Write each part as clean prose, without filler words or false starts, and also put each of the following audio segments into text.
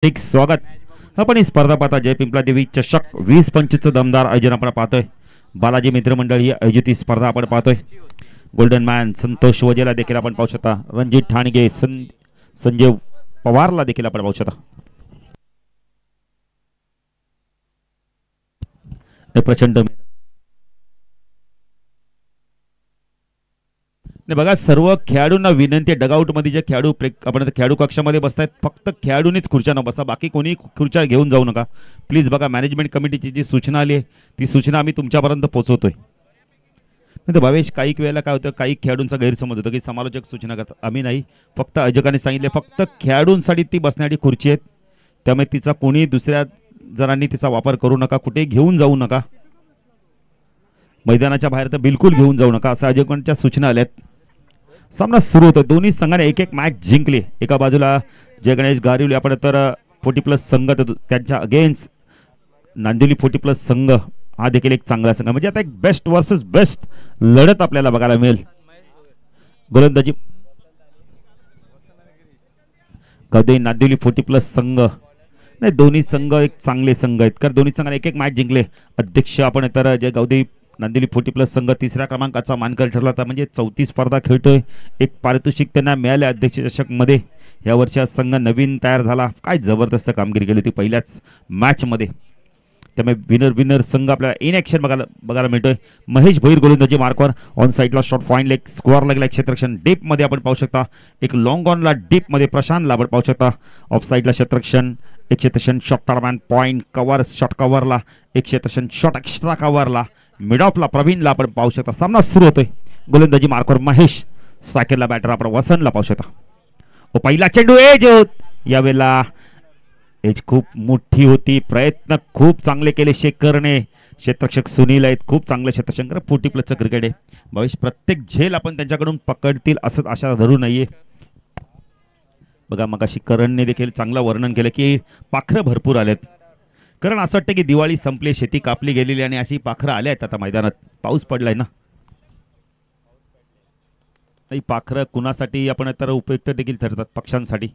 एक स्वागत. आपण ही स्पर्धा पाहता जय पिंपला देवी चषक 20-25 दमदार आयोजन आपण पाहतोय. बालाजी मित्रमंडळ ही आयोजित ही स्पर्धा आपण पाहतोय. गोल्डन मॅन संतोष वजेला देखील आपण पाहू शकता. रणजित ठाणगे संजय पवारला देखील आपण पाहू शकता. प्रचंड बघा, सर्व खेळाडूंना विनंती आहे, डगआउट मध्ये जे खेळाडू आपण खेळाडू कक्षामध्ये बसतायत फक्त खेळाडूंनीच खुर्च्या न बसा, बाकी कोणी खुर्च्या घेऊन जाऊ नका प्लीज. बघा, मॅनेजमेंट कमिटीची जी सूचना आली आहे ती सूचना आम्ही तुमच्यापर्यंत पोहोचवतोय. नाही भावेश, काही वेळेला काय होतं, काही खेळाडूंचा गैरसमज होतो की समालोचक सूचना करतात. आम्ही नाही, फक्त आयोजकांनी सांगितले फक्त खेळाडूंसाठी ती बसण्यासाठी खुर्ची आहेत, त्यामुळे तिचा कोणी दुसऱ्या जणांनी तिचा वापर करू नका, कुठे घेऊन जाऊ नका, मैदानाच्या बाहेर तर बिलकुल घेऊन जाऊ नका असं आयोजकांच्या सूचना आल्यात. सामना सुरू होतो. दोन्ही संघाने एक एक मॅच जिंकली. एका बाजूला जय गणेश गारिवली आपण तर 40+ संघ, त्यांच्या अगेन्स्ट नांदिवली 40+ संघ हा देखील एक चांगला संघ, म्हणजे आता एक बेस्ट वर्सेस बेस्ट लढत आपल्याला बघायला मिळेल. गोलंदाजी कधी नांदिवली 40+ संघ नाही, दोन्ही संघ एक चांगले संघ आहेत कारण दोन्ही संघाने एक एक मॅच जिंकले. अध्यक्ष आपण तर जय गौदेवी नांदिवली 40+ संघ तिसऱ्या क्रमांकाचा मानकरी ठरला होता, म्हणजे 34 स्पर्धा खेळतोय. एक पारितोषिक त्यांना मिळाले अध्यक्ष चषक मध्ये. या वर्षी संघ नवीन तयार झाला. काय जबरदस्त कामगिरी केली होती पहिल्याच मॅच मध्ये, त्यामुळे विनर संघ आपल्याला इन ॲक्शन बघायला मिळतोय. महेश भैर गोलंदाजी मार्कवर ऑन साईडला शॉर्ट पॉईंट लेग स्कोअर लागला. एक क्षेत्ररक्षण डीप मध्ये आपण पाहू शकता. एक लॉंग ऑनला डीप मध्ये प्रशांतला आपण पाहू शकता. ऑफ साईडला क्षेत्ररक्षण, एक क्षेत्ररक्षण शॉर्ट टर्मॅन पॉईंट कव्हर शॉर्ट कव्हरला, एक क्षेत्ररक्षण शॉर्ट एक्स्ट्रा कव्हरला, मिड ऑफला प्रवीणला आपण पाहू शकता. सामना सुरू होतोय. गोलंदाजी मार्कवर महेश, स्ट्रायकरला बॅटर आपण वसंतला पाहू शकता. पहिला चेंडू एज होत. यावेळेला एज खूप मोठी होती. प्रयत्न खूप चांगले केले शेखरने. क्षेत्ररक्षक सुनील आहेत, खूप चांगले क्षेत्ररक्षण. 40+ क्रिकेट आहे भविष्य, प्रत्येक झेल आपण त्यांच्याकडून पकडतील असं आशा धरू नाहीये. बघा, मग अशी करणने देखील चांगलं वर्णन केलं की पाखरं भरपूर आलेत. कारण असं वाटतं की दिवाळी संपली, शेती कापली गेलेली आणि अशी पाखरं आल्या आहेत आता मैदानात. पाऊस पडलाय ना, नाही पाखरं कुणासाठी आपण तर उपयुक्त देखील ठरतात, पक्ष्यांसाठी.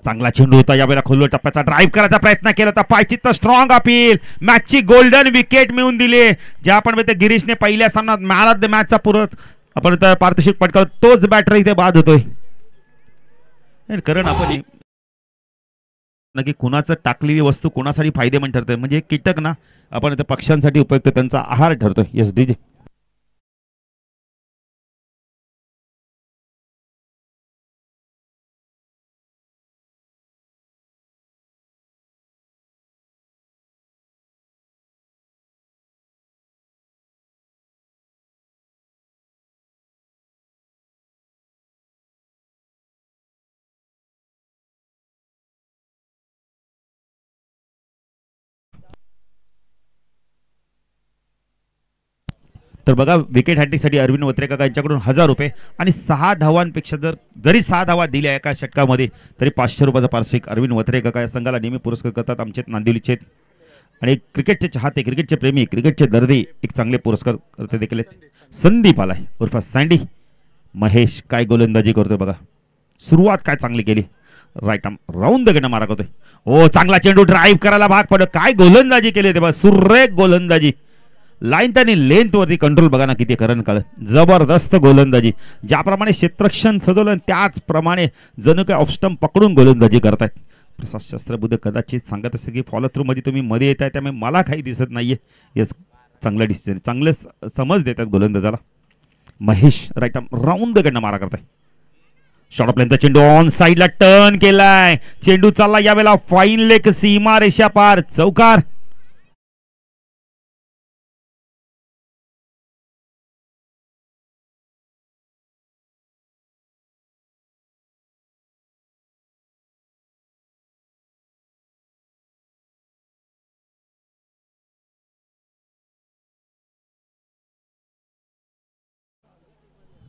चांगला चेंडू होता. यावेळेला खोलवर टप्प्याचा ड्राईव्ह करायचा प्रयत्न केला होता. पायचित्त स्ट्रॉंग अपील, मॅचची गोल्डन विकेट मिळवून दिली. ज्या आपण गिरीशने पहिल्या सामन्यात मॅन ऑफ द मॅचचा पुरत आपण पारितोषिक पटकावलं, तोच बॅटर इथे बाद होतोय. कारण आपण नक्की कुणाचं टाकलेली वस्तू कोणासाठी फायदेमंद ठरते, म्हणजे कीटक ना आपण त्या पक्ष्यांसाठी उपयुक्त त्यांचा आहार ठरतो. Yes DJ. तर बघा, विकेट हॅट्रिकसाठी अरविंद वत्रे काका यांच्याकडून 1000 रुपये आणि 6 धावांपेक्षा जरी 6 धावा दिल्या एका षटकामध्ये तरी 500 रुपयाचा पारितोषिक अरविंद वत्रे काका या संघाला नेहमी पुरस्कार करतात. आमचे नांदिवलीचे आणि क्रिकेटचे चाहते, क्रिकेटचे प्रेमी, क्रिकेटचे दर्दी एक चांगले पुरस्कार करते देखील. संदीप आलाय उर्फ सँडी. महेश काय गोलंदाजी करतोय बघा, सुरुवात काय चांगली केली. राईट आर्म राऊंड द गणा मारा करतोय. ओ, चांगला चेंडू ड्राईव्ह करायला भाग पडत. काय गोलंदाजी केली होती बघा, सुरेख गोलंदाजी. लाईन त्यांनी लेंथ वरती कंट्रोल बघा ना किती करण काळ. जबरदस्त गोलंदाजी. ज्याप्रमाणे क्षेत्ररक्षण सजवलं त्याचप्रमाणे जणू काय ऑफस्टंप पकडून गोलंदाजी करतायत. प्रशास्त्रबुद्ध कदाचित सांगत असेल की फॉलो थ्रू मध्ये तुम्ही मध्ये येत आहे, त्यामुळे मला काही दिसत नाहीये. येस, चांगलं डिसिजन, चांगले समज देतात गोलंदाजाला. Mahesh right arm round the गणना मारा करताय. शॉर्ट ऑफ लेंथचा चेंडू ऑन साईडला टर्न केलाय. चेंडू चालला यावेळेला फाईन लेग सीमा रेषा पार, चौकार.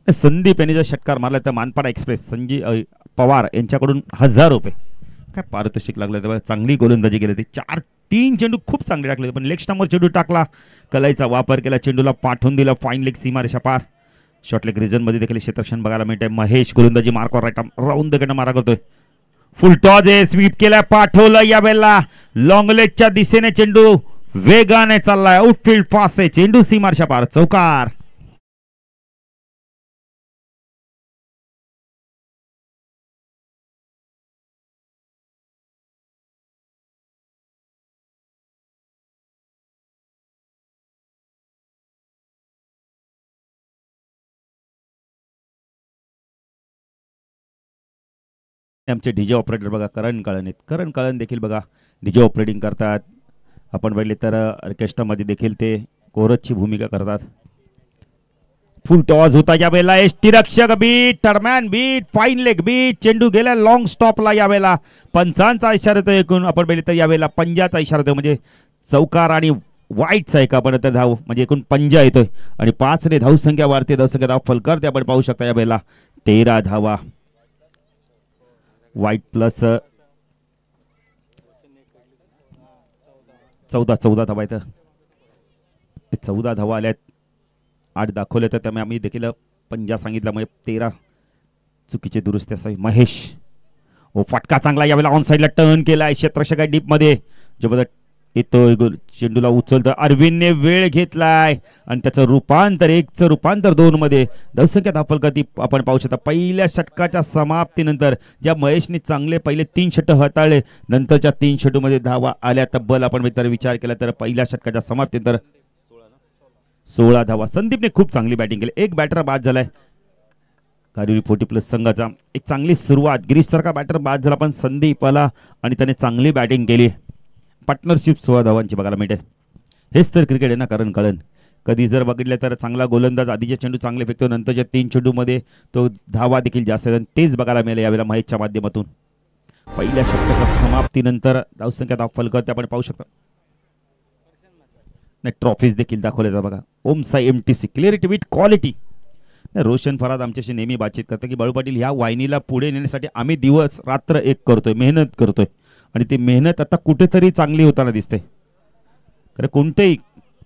संदीप यांनी जर षटकार मारला तर मानपाडा एक्सप्रेस संजय पवार यांच्याकडून 1000 रुपये काय पारितोषिक लागलं. तेव्हा चांगली गोलंदाजी केली. 4-3 चेंडू खूप चांगले टाकले, पण लेग स्टंपवर चेंडू टाकला, कलाईचा वापर केला, चेंडूला पाठवून दिला फाईन लेग सीमारेषा पार. शॉर्ट लेग रिजन मध्ये देखील क्षेत्ररक्षण बघायला मिळते. महेश गोलंदाजी मार्कवर राईट आर्म राऊंड द गणना मारा करतोय. फुल टॉस आहे, स्वीप केलाय, पाठवलं यावेळेला लॉंगलेगच्या दिशेने चेंडू वेगाने चाललाय, आउटफील्ड फास्ट आहे, चेंडू सीमारच्या पार, चौकार. आमचे डीजे ऑपरेटर बघा करण काळन आहेत. करण काळन देखील बघा डीजे ऑपरेटिंग करतात. आपण पाहिले तर ऑर्केस्ट्रामध्ये देखील ते कोरसची भूमिका करतात. फुल टॉस होता यावेळेला, यष्टीरक्षक beat, third man beat, fine leg beat, चेंडू गेला लॉंग स्टॉपला. यावेळेला पंचांचा इशारा येतो, एकूण आपण पाहिले तर यावेळेला पंजाचा इशारा येतो, म्हणजे चौकार आणि वाईटचा एक आपण तर धाव म्हणजे एकूण पंजा येतोय आणि 5 ने धावसंख्या वाढते. धावसंख्या धाव फलकर ते आपण पाहू शकता. यावेळेला 13 धावा, वाईट प्लस 14 धावा आहेत. 14 धावा आल्यात, 8 दाखवले तर त्यामुळे आम्ही देखील पंजा सांगितला, म्हणजे 13 चुकीचे दुरुस्ती असावी. महेश ओ फटका चांगला यावेळेला ऑन साईडला टर्न केलाय, क्षेत्ररक्षक आहे डीप मध्ये, जबरदस्त येतोय चेंडूला उचलतं. अरविंदने वेळ घेतलाय आणि त्याचं रूपांतर 1चं रूपांतर 2 मध्ये. धावसंख्या धावफलकाती आपण पाहू शकता. पहिल्या षटकाच्या समाप्तीनंतर ज्या महेशने चांगले पहिले 3 षटक हाताळले, नंतरच्या 3 षटकामध्ये धावा आल्या तब्बल आपण विचार केला तर पहिल्या षटकाच्या समाप्तीनंतर 16 धावा. संदीपने खूप चांगली बॅटिंग केली. एक बॅटर बाद झालाय कारिवली 40+ संघाचा. एक चांगली सुरुवात, गिरीश सारखा बॅटर बाद झाला पण संदीप आला आणि त्याने चांगली बॅटिंग केली. पार्टनरशिप 16 धावांची बघायला मिळते. हेच तर क्रिकेट आहे ना कारण कळन. कधी जर बघितलं तर चांगला गोलंदाज आधीचे चेंडू चांगले फेकतो, नंतरच्या 3 चेंडूमध्ये तो धावा देखील जास्त आहेत, तेच बघायला मिळाले यावेळेला महेशच्या माध्यमातून. पहिल्या षटकाच्या समाप्तीनंतर धावसंख्या धाव फलक ते आपण पाहू शकतो. नाही ट्रॉफीज देखील दाखवले जातात बघा. Om Sai MTC clarity with quality. Roshan Farad आमच्याशी नेहमी बातचीत करतात की बाळू पाटील ह्या वाहिनीला पुढे नेण्यासाठी आम्ही दिवस रात्र एक करतोय, मेहनत करतोय आणि ती मेहनत आता कुठेतरी चांगली होताना दिसते. कारण कोणतेही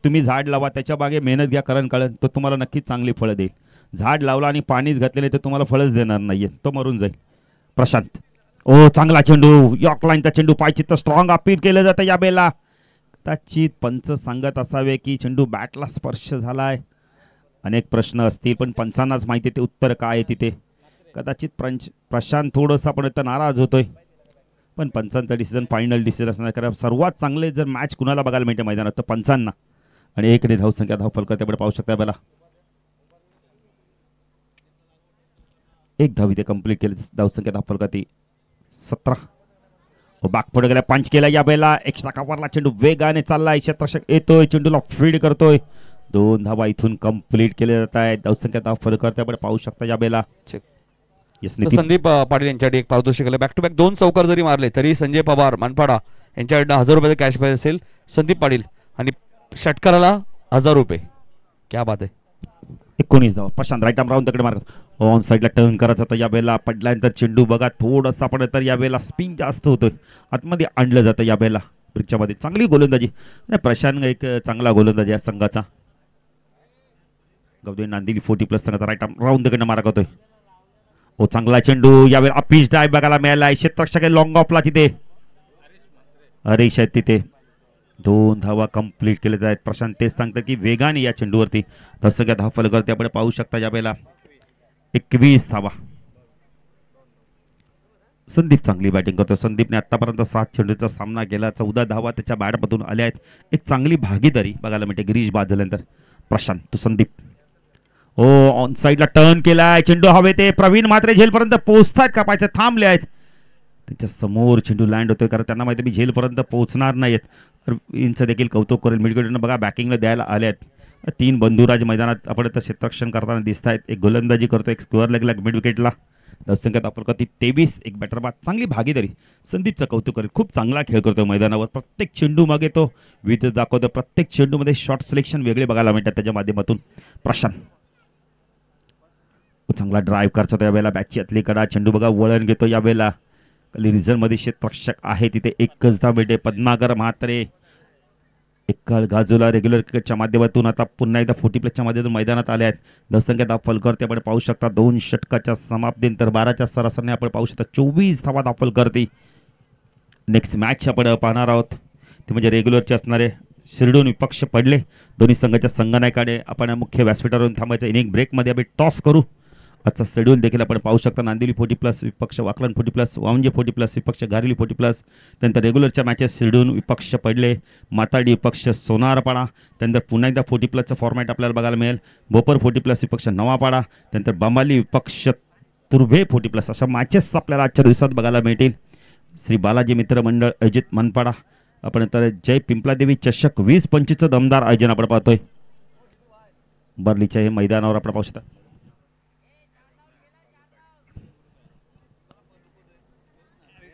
तुम्ही झाड लावा, त्याच्या मागे मेहनत घ्या कारण कळन, तो तुम्हाला नक्कीच चांगली फळं देईल. झाड लावला आणि पाणीच घातले नाही तर तुम्हाला फळच देणार नाहीये, तो मरून जाईल. प्रशांत ओ चांगला चेंडू, यॉर्क लाईनचा चेंडू, पायचित्त स्ट्रॉंग अपील केलं जातं या बेला. कदाचित पंच सांगत असावे की चेंडू बॅटला स्पर्श झालाय. अनेक प्रश्न असतील पण पंचांनाच माहिती ते उत्तर काय आहे तिथे. कदाचित प्रशांत थोडंसं आपण इथं नाराज होतोय, पण पंचांचा डिसिजन फायनल डिसिजन असणार. कारण सर्वात चांगले जर मॅच कुणाला बघायला मिळते मैदानात तर पंचांना. आणि 1 ने धावसंख्या धावफलक त्याकडे पाहू शकता बेला. 1 धाव इथे कंप्लीट केली. धावसंख्या धावफलकाती 17. बागपड गेला, पंच केला या बेला. एक्स्ट्रा कव्हरला चेंडू वेगाने चाललाय, क्षेत्ररक्षक येतोय, चेंडूला फीड करतोय. 2 धावा इथून कंप्लीट केले जात आहेत. धावसंख्या धावफलक त्याकडे पाहू शकता या बेला. संदीप पाटील यांच्याकडे एक पारितोषिक आलं. बॅक टू बॅक 2 चौकार जरी मारले तरी संजय पवार मनपाडा यांच्याकडनं 1000 रुपये कॅश प्राइज असेल संदीप पाटील आणि षटकाराला 1000 रुपये. क्या बात आहे. 19 धावा. प्रशांत राईट आर्म राऊंड तकडे मारत ऑन साईडला टर्न करायचा होता या वेळेला. पडल्यानंतर चेंडू बघा थोडासा पण तर या वेळेला स्पिन जास्त होतोय, आतमध्ये आणलं जातं या वेळेला ब्रिजच्यामध्ये. चांगली गोलंदाजी. प्रशांत एक चांगला गोलंदाज या संघाचा. गवदे नांदिवली 40+ संघाचा राईट आर्म राऊंड तकडे मारा करतोय. ओ चांगला चेंडू यावेळेला अपीच ड्राइव्ह बघायला मिळाला. क्षेत्ररक्षक लॉंग ऑफला तिथे हरीश आहेत तिथे. 2 धावा कंप्लीट केले आहेत. प्रशांत तेच सांगतात की वेगाने या चेंडूवरती धावसंख्या धावफलकावरती आपण पाहू शकता यावेळेला 21 धावा. संदीप चांगली बॅटिंग करतो. संदीपने आतापर्यंत 7 चेंडूचा सामना केला. 14 धावा त्याच्या बॅटमधून आल्या आहेत. एक चांगली भागीदारी बघायला मिळते गिरीश बाद झाल्यानंतर. प्रशांत तो संदीप ओ ऑन साईडला टर्न केलाय, चेंडू हवे ते प्रवीण मात्रे झेलपर्यंत पोहोचतात का, पायचे थांबले आहेत. त्यांच्या समोर चेंडू लँड होतोय कारण त्यांना माहिती मी झेलपर्यंत पोहोचणार नाहीत. इंचं देखील कौतुक करेल. मिडविकेटरनं बघा बॅकिंगला द्यायला आले आहेत. 3 बंधुराज मैदानात आपण आता क्षेत्ररक्षण करताना दिसत आहेत. एक गोलंदाजी करतो, एक स्क्वेअर लेगला मिडविकेटला. धावसंख्यात आपण 23. एक बॅटर बाद. चांगली भागीदारी. संदीपचं कौतुक करेल. खूप चांगला खेळ करतो मैदानावर. प्रत्येक चेंडू मागे तो विध दाखवतो. प्रत्येक चेंडूमध्ये शॉट सिलेक्शन वेगळे बघायला मिळतात त्याच्या माध्यमातून. प्रशांत चांगला ड्राईव्ह करतो यावेळेला. बॅटची आतली कडा, चेंडू बघा वळण घेतो यावेळेला. रिझर्व मध्ये क्षेत्ररक्षक आहे तिथे. एकच धाव मिळते. पद्माकर म्हात्रे एका बाजूला रेग्युलर क्रिकेटच्या माध्यमातून आता पुन्हा एकदा 40+ माध्यमातून मैदानात आले आहेत. धावसंख्या फलकर्ते आपण पाहू शकता 2 षटकाच्या समाप्तीनंतर 12च्या सरासरीने आपण पाहू शकता 24 धावा फलकर्ते. नेक्स्ट मॅच आपण पाहणार आहोत ते म्हणजे रेग्युलरचे असणारे शिरडून विपक्ष पडले. दोन्ही संघाच्या संघनायकाने आपण मुख्य व्यासपीठावरून थांबायचं. इनिंग ब्रेकमध्ये आपण टॉस करू. आजचा शेड्यूल देखील आपण पाहू शकता. नांदिवली 40+ विपक्ष वाकलन 40+, वावंजे 40+, विपक्ष घारिवली 40+. त्यानंतर रेग्युलरच्या मॅचेस शिरडून विपक्ष पडले, माताडी विपक्ष सोनारपाडा. त्यानंतर पुन्हा एकदा 40+चं फॉर्मॅट आपल्याला बघायला मिळेल. भोपर 40+ विपक्ष नवापाडा. त्यानंतर बंबाली विपक्ष तुर्भे 40+. अशा मॅचेस आपल्याला आजच्या दिवसात बघायला मिळतील. श्री बालाजी मित्र मंडळ अजित मनपाडा. आपण तर जय पिंपलादेवी चषक 20-25चं दमदार आयोजन आपण पाहतोय. बर्लीच्या हे मैदानावर आपण पाहू शकता.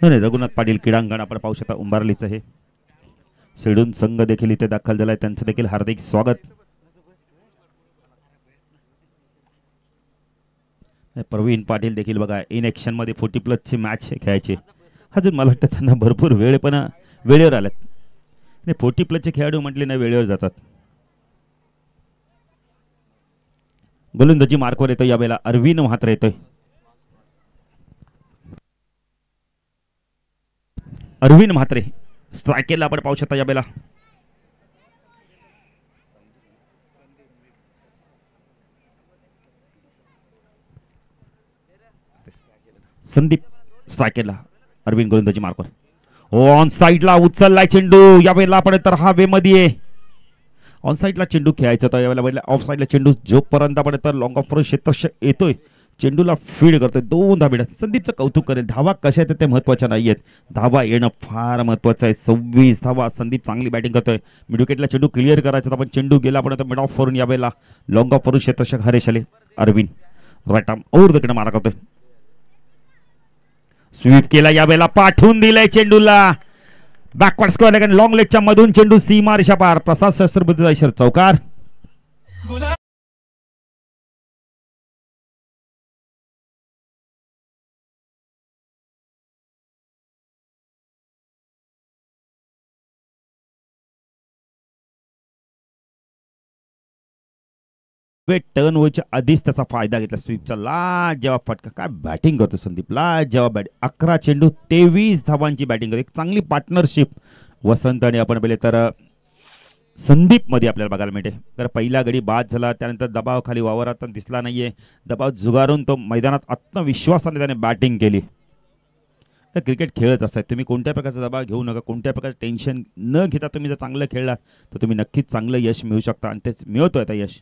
नाही, रघुनाथ पाटील क्रीडांगण आपण पाहू शकता उंबारलीचं हे. शिरडून संघ देखील इथे दाखल झालाय, त्यांचं देखील हार्दिक स्वागत. प्रवीण पाटील देखील बघा इन ॲक्शन मध्ये 40+ची मॅच खेळायची. अजून मला वाटतं त्यांना भरपूर वेळ पण वेळेवर आल्यात. नाही 40+चे खेळाडू म्हटले नाही वेळेवर जातात. गोलंदाजी मार्कवर येतोय यावेळेला अरविंद म्हात्रे येतोय. अरविंद म्हात्रे स्ट्रायकेला आपण पाहू शकता यावेळेला. संदीप स्ट्रायकेला, अरविंद गोलंदाजी मार्कवर. ऑन साइडला उचललाय चेंडू. यावेळेला आपण तर हवेमध्ये ऑन साइडला चेंडू खेळायचा होता. यावेळेला ऑफ साइडला चेंडू जोपर्यंत आपण तर लॉंग ऑफ क्षेत्ररक्षक येतोय चेंडूला फीड करतोय. 2 धाबा. संदीपचं कौतुक करेल. धावा कशा आहेत ते महत्वाच्या नाहीयेत, धावा येणं फार महत्वाचं आहे. 26 धावा. संदीप चांगली बॅटिंग करतोय. मिड विकेटला चेंडू क्लिअर करायचा पण चेंडू गेला पण मिड ऑफ वरून यावेळेला लॉंग ऑफ वरून क्षेत्ररक्षक हरेश आले. Arvind right arm over the कडे मारा करतोय. स्वीप केला यावेळेला पाठवून दिलाय चेंडूला. बॅकवर्ड स्क्वेअर लॉंग लेगच्या मधून चेंडू सीमा रेषा पार. प्रसाद शस्त्रबुद्धीचा इशारा चौकार. टर्न व्हायच्या आधीच त्याचा फायदा घेतला. स्वीपचा लाजवाब फटका. काय बॅटिंग करतो संदीप, लाजवाब बॅटिंग. 11 चेंडू 23 धावांची बॅटिंग करतो. एक चांगली पार्टनरशिप वसंत आणि आपण पहिले तर संदीप मध्ये आपल्याला बघायला मिळते. तर पहिला गडी बाद झाला, त्यानंतर दबाव खाली वावरात दिसला नाहीये. दबाव जुगारून तो मैदानात आत्मविश्वासाने त्याने बॅटिंग केली. तर क्रिकेट खेळत असतात तुम्ही कोणत्या प्रकारचा दबाव घेऊ नका, कोणत्या प्रकारचं टेन्शन न घेता तुम्ही जर चांगलं खेळलात तर तुम्ही नक्कीच चांगलं यश मिळू शकता आणि तेच मिळतोय आता यश.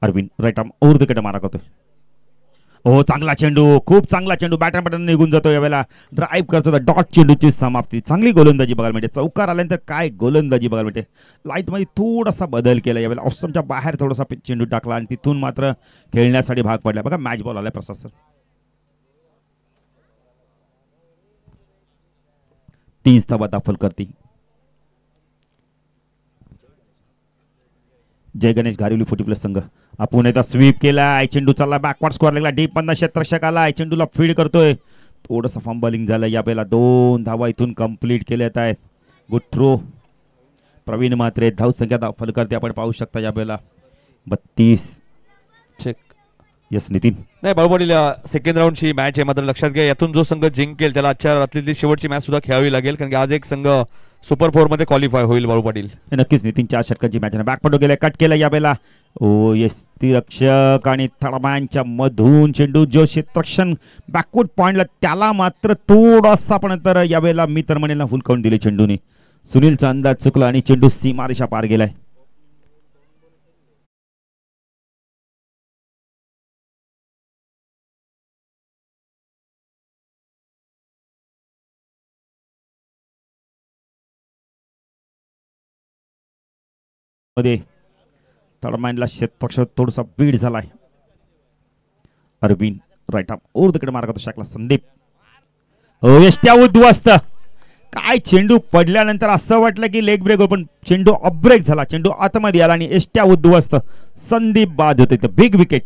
Arvind right arm over the कडे मारा करतोय. हो चांगला चेंडू, खूप चांगला चेंडू. बॅटर निघून जातो. यावेळेला ड्राईव्ह करतो. डॉट चेंडूची समाप्ती. चांगली गोलंदाजी बघायला मिळते. चौकार आल्यानंतर काय गोलंदाजी बघायला मिळते. लाईटमध्ये थोडासा बदल केला यावेळेला. ऑफस्टंपच्या बाहेर थोडासा चेंडू टाकला आणि तिथून मात्र खेळण्यासाठी भाग पडला. बघा मॅच बॉल आलाय प्रसाद सर. 30 धावा दाखल करते. जय गणेश घारिवली 40+ संघ. आपण एकदा स्वीप केला. चेंडू चालला बॅकवर्ड स्कोअर लागला. डीप मधला क्षेत्ररक्षक आला. चेंडूला फीड करतोय. थोडंसं फंबलिंग झालं. यावेळेला 2 धावा इथून कंप्लीट केल्यात आहेत. Good throw. प्रवीण म्हात्रे धावसंख्या दाखल करते आपण पाहू शकता यावेळेला 32. चेक. यस नितीन. नाही बरोबर. सेकंड राऊंडची मॅच आहे मात्र लक्षात घ्या यातून जो संघ जिंकेल त्याला आजच्या रात्रीतली शेवटची मॅच सुद्धा खेळावी लागेल कारण की आज एक संघ सुपर 4 मध्ये क्वालिफाय होईल. बाळू पाटील नक्कीच नितीन 4 षटकांची मॅच आहे. बॅकपटो गेला, कट केला यावेळेला. ओ यस ती रक्षक आणि थडमॅनच्या मधून चेंडू जो क्षेत्ररक्षण बॅकवर्ड पॉइंटला त्याला मात्र थोडासा पण तर यावेळेला मी तर म्हणेल हुलकावून दिले चेंडूने. सुनीलचा अंदाज चुकला आणि चेंडू सीमारेषा पार गेलाय. मध्ये थडमॅनला क्षेत्ररक्षक थोडासा बीड झालाय. Arvind right arm over the कडे मारा करतो. शाकला संदीप. यष्ट्या उद्ध्वस्त. काय चेंडू पडल्यानंतर असं वाटलं की लेग ब्रेक पण चेंडू अब्रेक झाला. चेंडू आतमध्ये आला आणि यष्ट्या उद्ध्वस्त. संदीप बाद होते. Big wicket.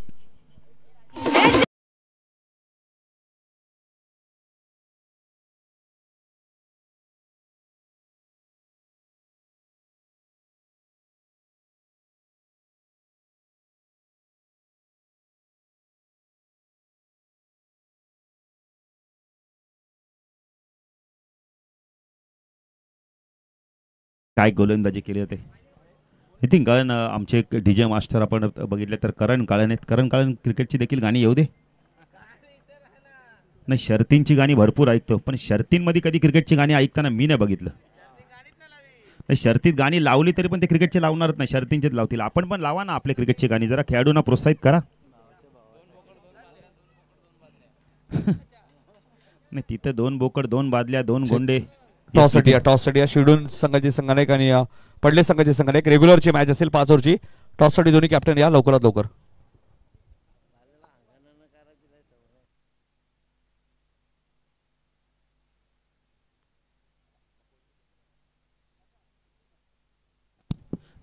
काय गोलंदाजी केली होते. आय थिंक कारण आमचे एक DJ मास्टर आपण बघितले तर करण काळन आहेत. करण काळन क्रिकेटची देखील गाणी येऊ दे. नाही, शर्तींची गाणी भरपूर ऐकतो, पण शर्तींमध्ये कधी क्रिकेटची गाणी ऐकताना मी नाही बघितलं. नाही, शर्तीत गाणी लावली तरी पण ते क्रिकेटचे लावणारच नाही, शर्तींचेच लावतील. आपण पण लावा ना आपले क्रिकेटची गाणी, जरा खेळाडूंना प्रोत्साहित करा. नाही, तिथं 2 बोकड, 2 बादल्या, 2 गोंडे. टॉससाठी शिडून संघाची संघनायक आणि पडले संघाची संघनायक. रेग्युलरची मॅच असेल 5 ओव्हरची. टॉससाठी दोन्ही कॅप्टन या लवकरात लवकर.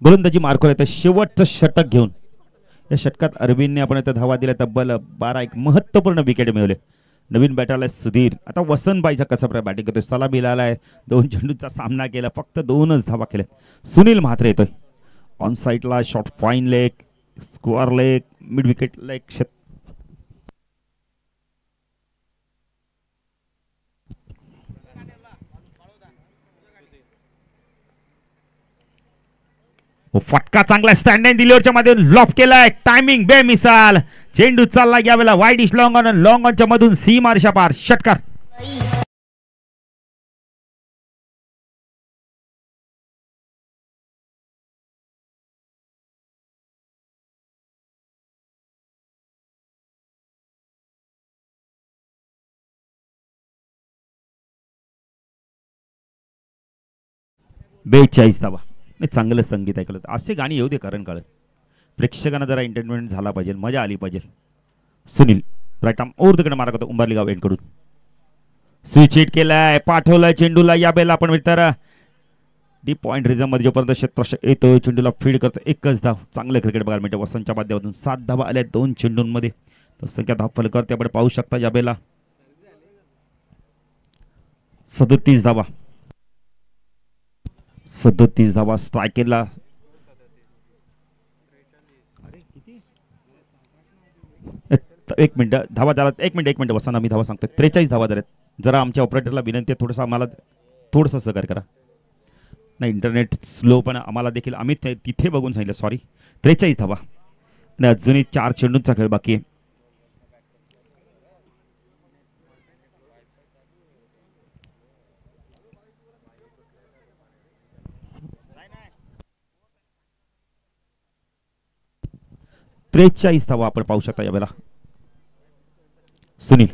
गोलंदाजी मार्कवर येतं शेवटचं षटक घेऊन. या षटकात अरविंदने आपण इथं धावा दिल्या तब्बल 12. एक महत्त्वपूर्ण विकेट मिळवले. नवीन बॅटरला सुधीर. आता वसंतबाईचा कसा प्रकार बॅटिंग करतोय. सलामी लालाय. 2 चेंडूचा सामना केला, फक्त 2च धावा केल्या. सुनील म्हात्रे येतोय ऑन साईडला. Shot fine leg, square leg, mid विकेटला एक फटका चांगला स्टँड अँड डिलिव्हरच्या मध्ये लॉफ केलाय. टायमिंग बेमिसाल. चेंडू चालला यावेळेला वाईड इश लॉंग ऑन. लॉंग ऑनच्या मधून सीमा मार्शा पार. षटकार. बेचाळीस धावा. नाही, चांगलं संगीत ऐकलं. असे गाणी येऊ दे करण काळ. प्रेक्षकांना जरा एंटरटेनमेंट झाला पाहिजे, मजा आली पाहिजे. Sunil right arm over the कडे मारत होता उंबारली गाव एंडकडून. स्विच हिट केलाय, पाठवलाय चेंडूला. या बेला आपण मिळतं डीप पॉइंट रिझम मध्ये जोपर्यंत क्षेत्ररक्षक येतोय चेंडूला फीड करतो. एकच धाव. चांगलं क्रिकेट बघायला मिळते वसंतच्या माध्यमातून. 7 धावा आल्या 2 चेंडूंमध्ये. संख्या धाव फलक आपण पाहू शकता. या बेला 37 धावा. 37 धावा स्ट्रायकेला. एक मिनिट धावा झाला. एक मिनिट वसंत, आम्ही धावा सांगतो. 43 धावा झाल्यात. जरा आमच्या ऑपरेटरला विनंती आहे, थोडंसं आम्हाला थोडंसं सहकार्य करा. नाही, इंटरनेट स्लो पण आम्हाला देखील, आम्ही तिथे बघून सांगितलं, सॉरी. 43 धावा आणि अजूनही 4 चेंडूंचा खेळ बाकी आहे. धावा आपण पाहू शकता यावेळेला. सुनील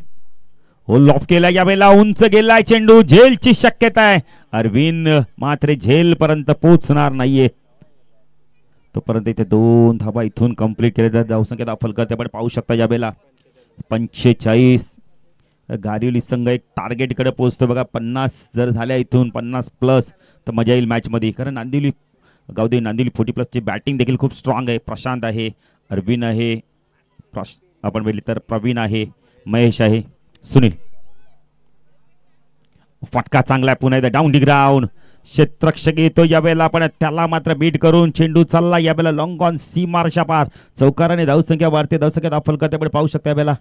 हो लॉफ केला. यावेळेला उंच गेलाय चेंडू. झेलची शक्यता आहे. अरविंद मात्र झेल पर्यंत पोहोचणार नाहीये. तोपर्यंत इथे 2 धावा इथून कंप्लीट केले. धावसंख्या दाखल करते आपण पाहू शकता. यावेळेला 45. गारिवली संघ एक टार्गेट कडे पोहोचतो बघा. 50 जर झाल्या इथून 50+ तर मजा येईल मॅच मध्ये. कारण गावदेवी नांदिवली 40+ ची बॅटिंग देखील खूप स्ट्रॉंग आहे. प्रशांत आहे, अरविंद आहे, आपण बघितलं तर प्रवीण आहे, महेश आहे, सुनील. फटका चांगला आहे. पुन्हा एकदा डाऊन डी ग्राउंड. क्षेत्ररक्षक येतो यावेळेला, आपण त्याला मात्र बीट करून चेंडू चालला यावेळेला लॉंग ऑन सीमारशा पार. चौकाराने धावसंख्या वाढते. धावसंख्या दाखल करते आपण पाहू शकता. यावेळेला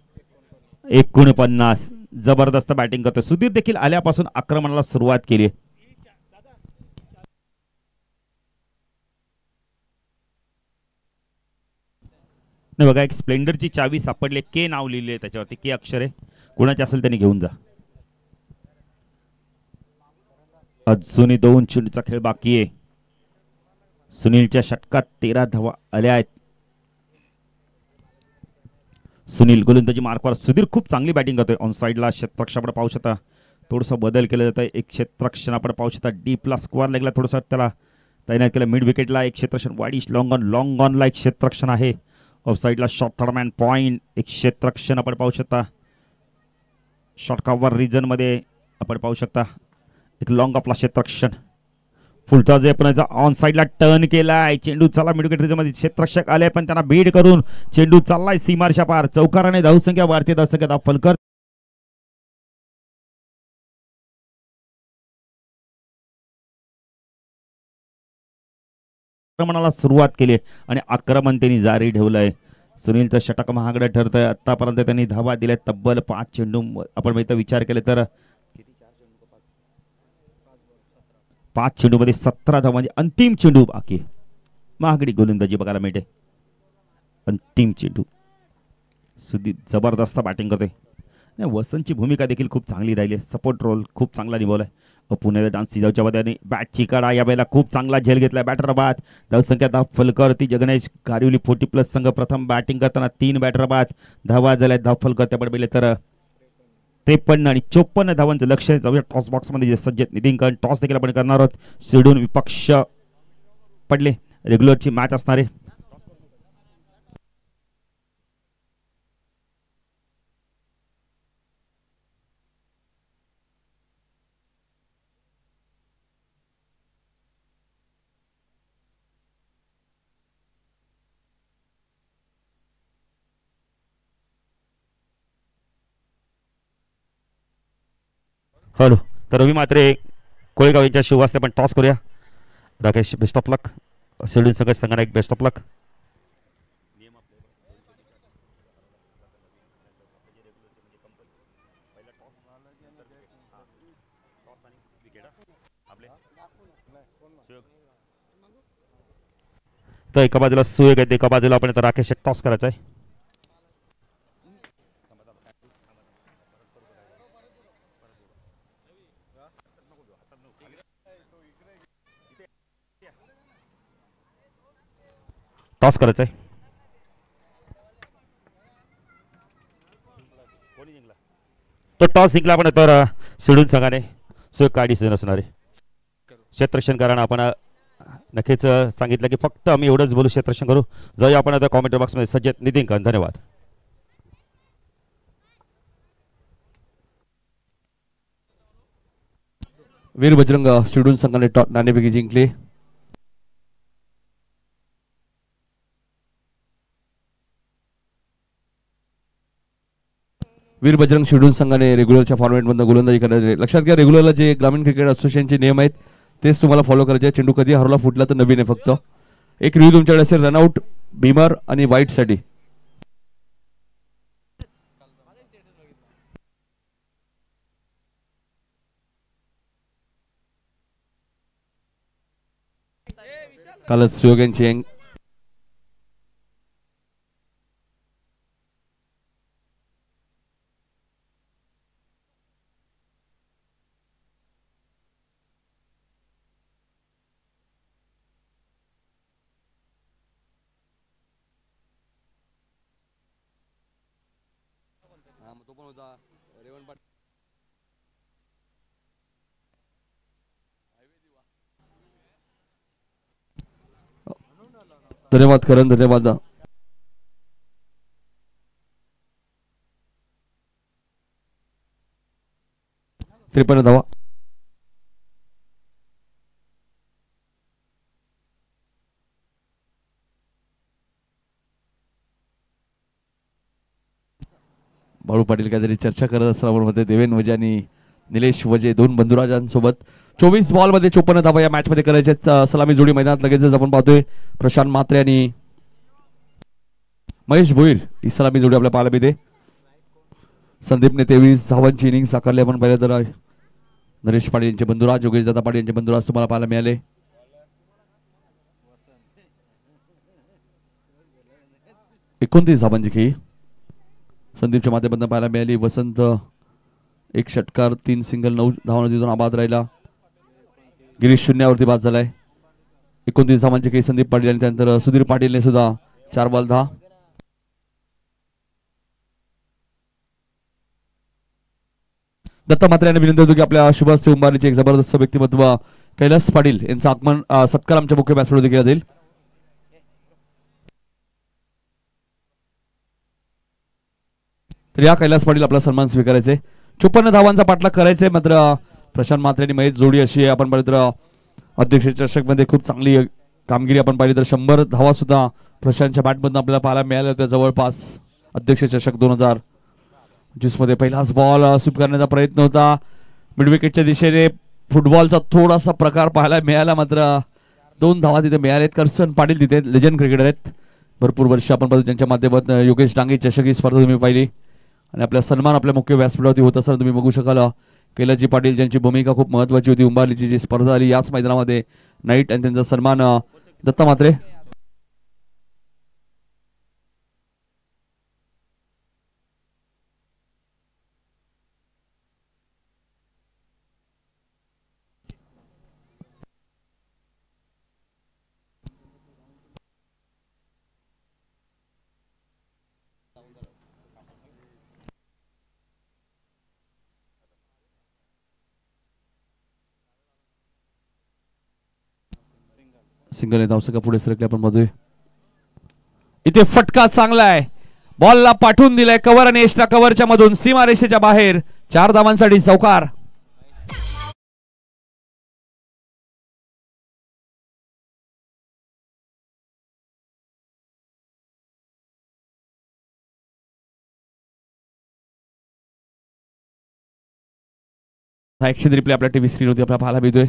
49. जबरदस्त बॅटिंग करतो. सुधीर देखील आल्यापासून आक्रमणाला सुरुवात केली. नाही बघा, एक स्प्लेंडरची चावी सापडली. के नाव लिहिले त्याच्यावरती. के अक्षर आहे. कोणाचे असेल त्यांनी घेऊन जा. अजूनही 2 चेंडूचा खेळ बाकी आहे. सुनीलच्या षटकात 13 धावा आल्या आहेत. सुनील गोलंदाजी मार्कवर. सुधीर खूप चांगली बॅटिंग करतोय. ऑन साईडला क्षेत्ररक्षक आपण पाहू शकता. थोडंसं बदल केलं जातं. एक क्षेत्ररक्षण आपण पाहू शकता. डीपला स्क्वेअर लेगला थोडंसं त्याला तैनात केलं. मिड विकेटला एक क्षेत्ररक्षण. वाईड लॉंग ऑनला एक क्षेत्ररक्षण आहे. ऑफ साईडला शॉर्ट थर्ड मॅन पॉइंट एक क्षेत्ररक्षण आपण पाहू शकता. शॉर्ट कव्हर रिजन मध्ये आपण पाहू शकता एक लॉंग ऑफला क्षेत्ररक्षण. फुलटॉस पण ऑन साईडला टर्न केलाय. चेंडू चालला मिड विकेट रिजन मध्ये. क्षेत्ररक्षक आले पण त्यांना बीड करून चेंडू चाललाय सीमारशा पार. चौकाराने धावसंख्या वाढते. धावसंख्या फलकर आक्रमणाला सुरुवात केली आणि आक्रमण त्यांनी जारी ठेवलंय. सुनीलचं षटक महागडं ठरतंय. आतापर्यंत त्यांनी धावा दिल्या तब्बल 5 चेंडू. आपण इथं विचार केले तर 5 चेंडूमध्ये 17 धावा म्हणजे अंतिम चेंडू बाकी. महागडी गोलंदाजी बघायला मिळते. अंतिम चेंडू. सुदीप जबरदस्त बॅटिंग करते. वसंतची भूमिका देखील खूप चांगली राहिली. सपोर्ट रोल खूप चांगला निभावलाय. पुणे डान्स सिजावच्या मध्ये बॅटची कडा यावेळेला खूप चांगला झेल घेतलाय. बॅटर बाद. धावसंख्या धावफलकावरती जगनेश गारिवली 40+ संघ प्रथम बॅटिंग करताना 3 बॅटर बाद. धावा झाल्या धावफलक त्यामुळे पहिले तर 53 आणि 54 धावांचं लक्ष. जाऊया टॉस बॉक्स मध्ये सज्ज नितीन टॉस देखील आपण करणार आहोत. शिडून विपक्ष पडले. रेग्युलरची मॅच असणार आहे. हॅलो, तर रवी मात्रे कोळेगाव यांच्या शुभ असते. पण टॉस करूया. Rakesh best of luck. Schedule सगळं सांगणार एक बेस्ट ऑफ लक. तर एका बाजूला सुयोग आहे, एका बाजूला आपण राकेश टॉस करायचा आहे. टॉस करायचा आहे. तो टॉस जिंकला आपण तर शिडून संघाने सुयोग काढी असणार आहे. क्षेत्ररक्षण कारण आपण नक्कीच सांगितलं की फक्त आम्ही एवढंच बोलू, क्षेत्ररक्षण करू. जाऊया आपण आता कॉमेंट बॉक्समध्ये. सज्जत नितीन धन्यवाद. वीर बजरंग शिडून संघाने नाणेफेकी जिंकली. वीर बजरंग शिडूल संघाने रेग्युलरच्या फॉर्मॅटमधून गोलंदाजी करायचे. लक्षात घ्या, रेग्युलरला जे ग्रामीण क्रिकेट असोसिएशनचे नियम आहेत तेच तुम्हाला फॉलो करायचे. चेंडू कधी हरवला फुटला तर नवीन आहे. फक्त एक रिव्ह्यू तुमच्याकडे असेल रनआउट, बीमर आणि वाईट साठी. कालच सुयोग यांची धन्यवाद करण, धन्यवाद. त्रेपन्न धावा. बाळू पाटील काहीतरी चर्चा करत असताना मध्ये देवेन वजे आणि निलेश वजे दोन बंधुराजांसोबत 24 बॉल मध्ये 54 धावा या मॅच मध्ये करायचे. सलामी जोडी मैदानात लगेचच आपण पाहतोय. प्रशांत मात्रे आणि महेश भोईर ही सलामी जोडी आपल्याला पाहायला मिळते. संदीपने 23 धावांची इनिंग साकारली. आपण पाहिलं तर नरेश पाटील यांचे बंधुराज, योगेश दादा पाटील यांचे बंधुराज तुम्हाला पाहायला मिळाले. एकोणतीस धावांची खेळी संदीपच्या माध्यमातून पाहायला मिळाली. वसंत 1 षटकार 3 सिंगल 9 धावांवरती आबाद राहिला. गिरीश शून्यावरती बाद झालाय. 29 धावांची खेळी संदीप पाटील आणि त्यानंतर सुधीर पाटीलने सुद्धा 4 बॉल 10. दत्ता मात्रे यांनी विनंती होतो की आपल्या शुभास उंबारीचे एक जबरदस्त व्यक्तिमत्व कैलास पाटील यांचा आगमन सत्कार आमच्या मुख्य व्यासपीठावर केला जाईल. तर या कैलास पाटील आपला सन्मान स्वीकारायचे. 54 धावांचा पाठलाग करायचे. मात्र प्रशांत मात्रे आणि महेश जोडी अशी आपण पाहिलं तर अध्यक्ष चषक मध्ये खूप चांगली कामगिरी आपण पाहिली तर 100 धावा सुद्धा प्रशांतच्या बॅटमधून आपल्याला पाहायला मिळाल्या होत्या. जवळपास अध्यक्ष चषक 2025 मध्ये पहिलाच बॉल स्वीप करण्याचा प्रयत्न होता. मिड विकेटच्या दिशेने फुटबॉलचा थोडासा प्रकार पाहायला मिळाला. मात्र 2 धावा तिथे मिळाल्यात. करसन पाटील तिथे लेजंड क्रिकेटर आहेत. भरपूर वर्ष आपण पाहतो त्यांच्या माध्यमातून योगेश डांगे चषक ही स्पर्धा तुम्ही पाहिली आणि आपला सन्मान आपल्या मुख्य व्यासपीठावरती होत असताना तुम्ही बघू शकाल कैलासजी पाटील ज्यांची भूमिका खूप महत्वाची होती. उंबारलीची जी स्पर्धा आली याच मैदानामध्ये नाईट आणि त्यांचा सन्मान दत्ता म्हात्रे. सिंगल धावसका पुढे सरकले आपण बघतोय. इथे फटका चांगला आहे. बॉलला पाठवून दिलाय कव्हर आणि एक्स्ट्रा कव्हरच्या मधून सीमारेषेच्या बाहेर 4 धावांसाठी चौकार. ऍक्शन रिप्ले आपल्या टीव्ही स्क्रीनवरती आपल्याला पाहायला मिळतोय.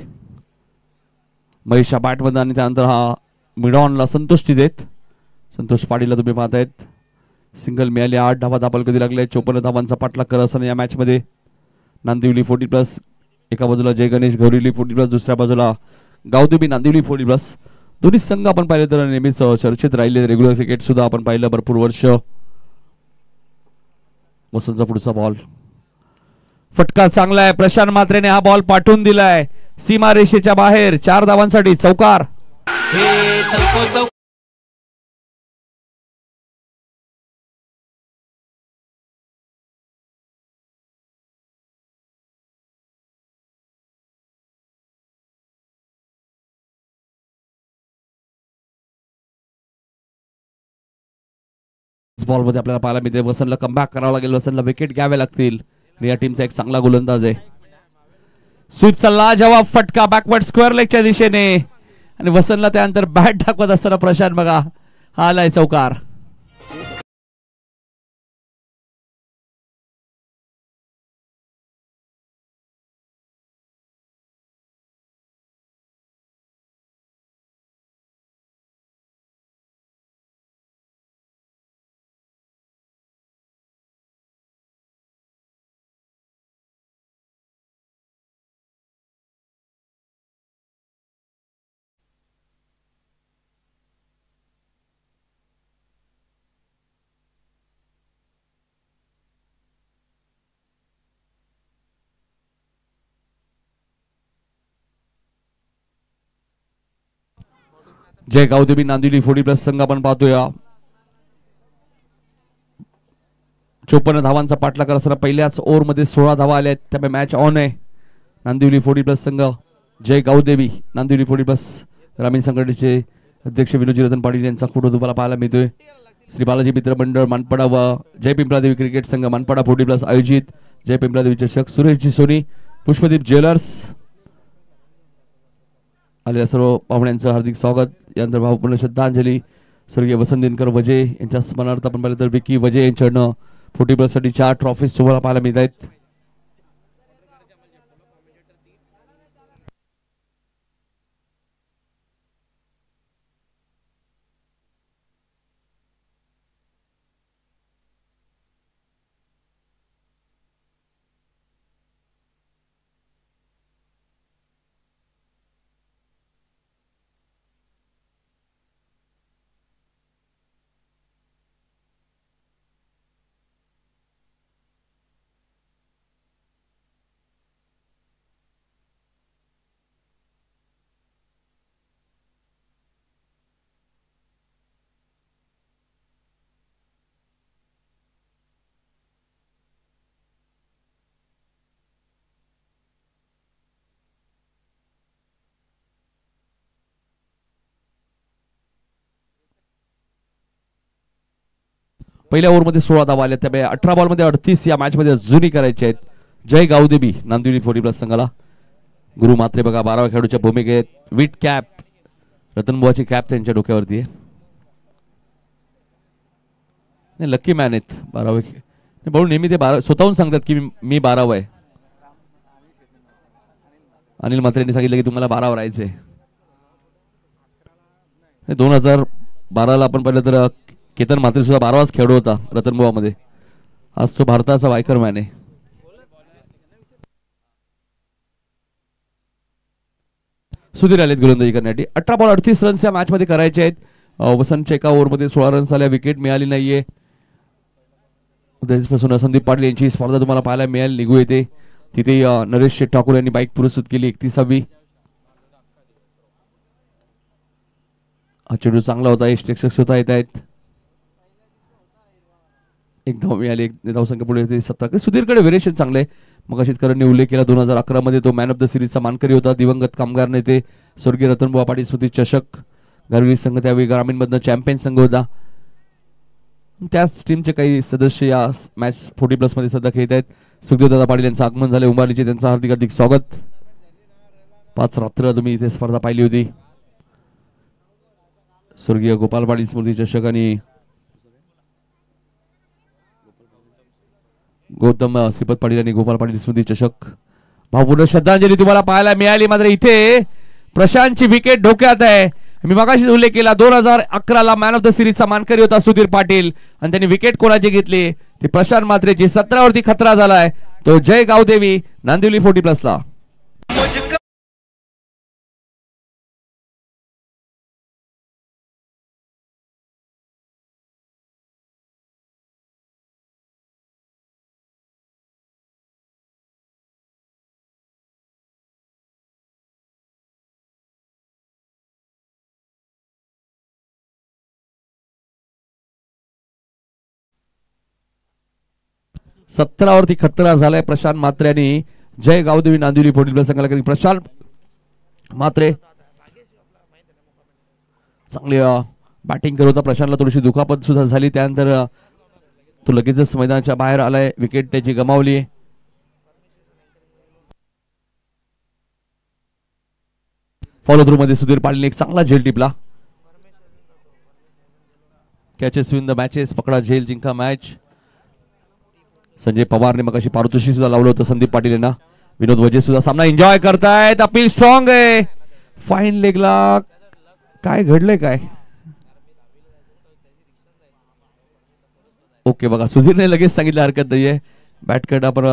महेशा बॅटमध्ये आणि त्यानंतर हा मिडॉनला संतुष्टी देत संतोष पाटीलला तुम्ही पाहतायत. सिंगल मिळाली. 8 धावा दाबाल कधी लागले. 54 धावांचा पाठलाग करत असताना या मॅच मध्ये नांदिवली 40+ एका बाजूला जय गणेश गौरिवली 40+, दुसऱ्या बाजूला गावदेवी नांदिवली 40+. दोन्ही संघ आपण पाहिले तर नेहमीच चर्चेत राहिले. रेग्युलर क्रिकेट सुद्धा आपण पाहिलं भरपूर वर्ष. वसंतचा पुढचा बॉल. फटका चांगला आहे. प्रशांत म्हात्रेने हा बॉल पाठवून दिलाय सीमा रेषेच्या बाहेर. 4 धावांसाठी चौकार. बॉल मध्ये आपल्याला पाहायला मिळते वसंतला कमबॅक करावं लागेल. वसंतला विकेट घ्यावे लागतील. या टीमचा एक चांगला गोलंदाज आहे. स्वीपचा लाजवाब फटका बॅकवर्ड स्क्वेअर लेगच्या दिशेने आणि वसंतला त्यानंतर बॅट दाखवत असताना प्रशांत बघा हा आलाय चौकार. जय गावदेवी नांदिवली 40+ संघ आपण पाहतोय. 54 धावांचा पाठलाग करत असताना पहिल्याच ओव्हरमध्ये 16 धावा आल्या. त्यामुळे मॅच ऑन आहे. नांदिवली 40+ संघ जय गावदेवी नांदिवली 40+ ग्रामीण संघटनेचे अध्यक्ष विनोदजी रतन पाटील यांचा फोटो तुम्हाला पाहायला मिळतोय. श्री बालाजी मित्र मंडळ मानपाडा व जय पिंपळादेवी क्रिकेट संघ मानपाडा 40+ आयोजित जय पिंपळादेवी चषक. सुरेशजी सोनी पुष्पदीप ज्वेलर्स आलेल्या सर्व पाहुण्यांचं हार्दिक स्वागत. यानंतर भावपूर्ण श्रद्धांजली स्वर्गीय वसंत दिनकर वजे यांच्या स्मरणार्थ आपण पाहिलं तर विकी वजे यांच्याकडनं 40+ साठी 4 ट्रॉफीज तुम्हाला पाहायला मिळत आहेत. पहिल्या ओव्हरमध्ये 16 धावा आल्या. त्यामुळे 18 बॉलमध्ये 38 या मॅच मध्ये जुनी करायचे आहेत. जय गावदेवी नांदिवली 40+ संघाला. गुरु मात्रे बघा 12व्या खेळाडूच्या भूमिकेत. विट कॅप रतनबुवाची कॅप त्यांच्या डोक्यावरती आहे. लकी मॅन आहेत 12वे. भाऊ नेहमी ते स्वतःहून सांगतात की मी 12वा आहे. अनिल म्हात्रेंनी सांगितलं की तुम्हाला 12वर राहायचंय. 2012ला आपण पाहिलं तर केतन म्हात्रे सुद्धा 12वाच खेळाडू होता रतनबुवा मध्ये. आज तो भारताचा वायकर मॅन आहे. सुधीर आलेत गोलंदाजी करण्यासाठी. 18 बॉल 38 रन्स या मॅच मध्ये करायचे आहेत. वसंतच्या एका ओव्हरमध्ये 16 रन्स आल्या. विकेट मिळाली नाहीये. त्यापासून संदीप पाटील यांची स्पर्धा तुम्हाला पाहायला मिळेल. निघू येते तिथे नरेश शेठ ठाकूर यांनी बाईक पुरस्कृत केली 31वी. हा चेंडू चांगला होता. स्ट्रेक्सर सुद्धा येत आहेत. एक धाव मिळाली. एक धावसंख्या पुढे 17. सुधीरकडे व्हेरिएशन चांगले. मग अशीच करणने उल्लेख केला 2011 मध्ये तो मॅन ऑफ द सिरीजचा मानकरी होता. दिवंगत कामगार नेते स्वर्गीय रतनबुवा पाटील स्मृती चषक घरवी संघ त्यावेळी ग्रामीणमधनं चॅम्पियन संघ होता. त्याच टीमचे काही सदस्य या मॅच 40+ मध्ये सध्या खेळत आहेत. सुखदेवदादा पाटील यांचं आगमन झाले उंबारलीचे. त्यांचं हार्दिक हार्दिक स्वागत. 5 रात्र तुम्ही इथे स्पर्धा पाहिली होती. स्वर्गीय गोपाल पाटील स्मृती चषक आणि गौतम श्रीपत पाटील आणि गोपाल पाटील स्मृती चषक. भावपूर्ण श्रद्धांजली तुम्हाला पाहायला मिळाली. मात्र इथे प्रशांतची विकेट धोक्यात आहे. मी मगाशीच उल्लेख केला 2011 ला मॅन ऑफ द सिरीजचा मानकरी होता सुधीर पाटील आणि त्यांनी विकेट कोणाची घेतली ती प्रशांत मात्रेची. 17 वरती खतरा झालाय तो जय गावदेवी नांदिवली 40+ ला. वरती खतरा झालाय प्रशांत मात्रे आणि जय गावदेवी नांदिवली 40+ संघाला. प्रशांत मात्रे चांगली बॅटिंग करत होता. प्रशांतला थोडीशी दुखापत सुद्धा झाली. त्यानंतर तो लगेचच मैदानाच्या बाहेर आलाय. विकेट त्याची गमावली. फॉलो थ्रू मध्ये सुधीर पाटील एक चांगला झेल टिपला. Catches win the matches. पकडा झेल जिंका मॅच. संजय पवारने मग अशी पारितोषिक सुद्धा लावलं होतं संदीप पाटील यांना. विनोद वजे सुद्धा सामना एन्जॉय करतायत. अपील स्ट्रॉंग आहे. फाईन लेगला काय घडलंय काय. ओके बघा सुधीरने लगेच सांगितलं हरकत नाहीये. बॅटकट आपण